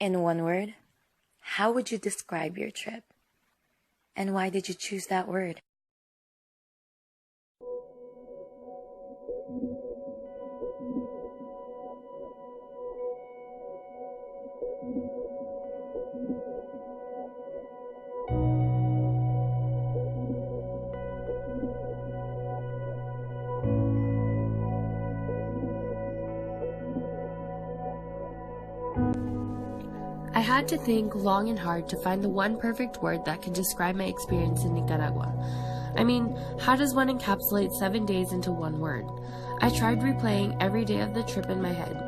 In one word, how would you describe your trip? And why did you choose that word? I had to think long and hard to find the one perfect word that could describe my experience in Nicaragua. I mean, how does one encapsulate 7 days into one word? I tried replaying every day of the trip in my head.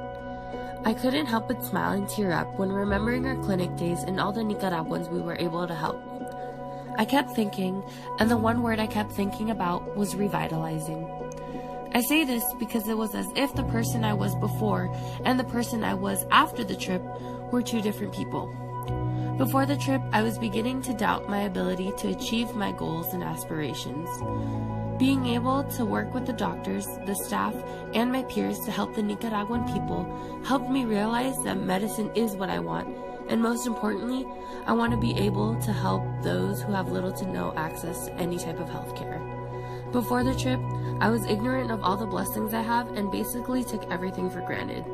I couldn't help but smile and tear up when remembering our clinic days and all the Nicaraguans we were able to help. I kept thinking, and the one word I kept thinking about was revitalizing. I say this because it was as if the person I was before and the person I was after the trip were two different people. Before the trip, I was beginning to doubt my ability to achieve my goals and aspirations. Being able to work with the doctors, the staff, and my peers to help the Nicaraguan people helped me realize that medicine is what I want, and most importantly, I want to be able to help those who have little to no access to any type of healthcare. Before the trip, I was ignorant of all the blessings I have and basically took everything for granted.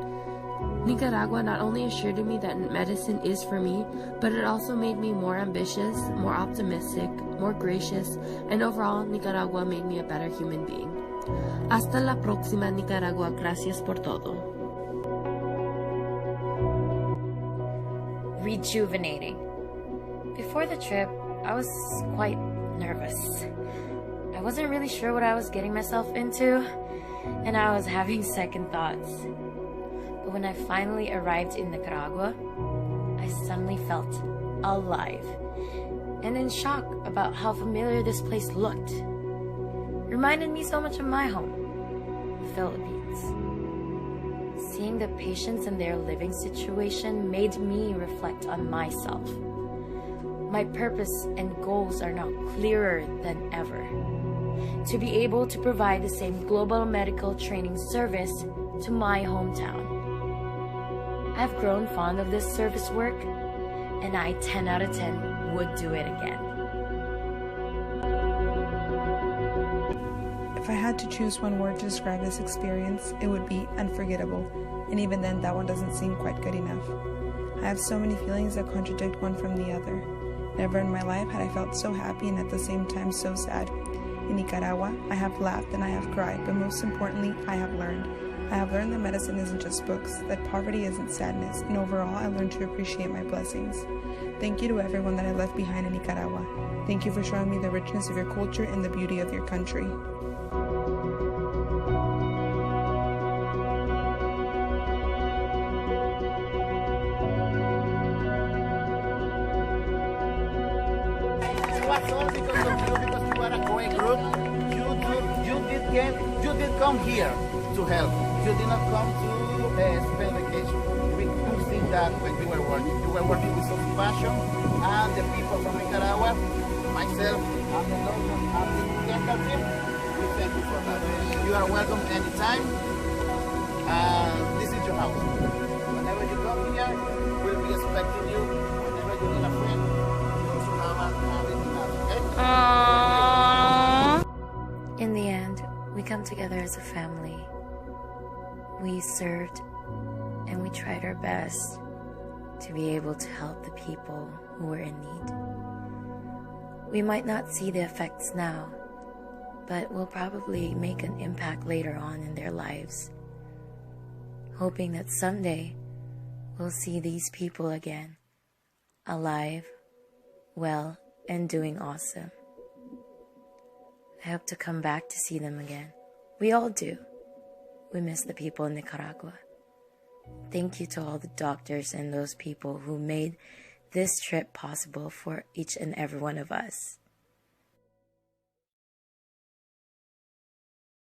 Nicaragua not only assured me that medicine is for me, but it also made me more ambitious, more optimistic, more gracious, and overall, Nicaragua made me a better human being. Hasta la próxima, Nicaragua. Gracias por todo. Rejuvenating. Before the trip, I was quite nervous. I wasn't really sure what I was getting myself into, and I was having second thoughts. But when I finally arrived in Nicaragua, I suddenly felt alive and in shock about how familiar this place looked. Reminded me so much of my home, the Philippines. Seeing the patients and their living situation made me reflect on myself. My purpose and goals are now clearer than ever. To be able to provide the same global medical training service to my hometown. I've grown fond of this service work, and I 10 out of 10 would do it again. If I had to choose one word to describe this experience, it would be unforgettable, and even then that one doesn't seem quite good enough. I have so many feelings that contradict one from the other. Never in my life had I felt so happy and at the same time so sad. In Nicaragua, I have laughed and I have cried, but most importantly, I have learned. I have learned that medicine isn't just books, that poverty isn't sadness, and overall I learned to appreciate my blessings. Thank you to everyone that I left behind in Nicaragua. Thank you for showing me the richness of your culture and the beauty of your country. It was all because of you, because you are a great group. You did come here to help. You did not come to spend vacation. We could see that when you were working. You were working with some passion, and the people from Nicaragua, myself, and the local and the medical team, we thank you for that. You are welcome anytime, and this is your house. Whenever you come here, we'll be expecting you. Whenever you need a friend, you also have anything else, okay? In the end, we come together as a family. We served and we tried our best to be able to help the people who were in need. We might not see the effects now, but we'll probably make an impact later on in their lives. Hoping that someday we'll see these people again, alive, well, and doing awesome. I hope to come back to see them again. We all do. We miss the people in Nicaragua. Thank you to all the doctors and those people who made this trip possible for each and every one of us.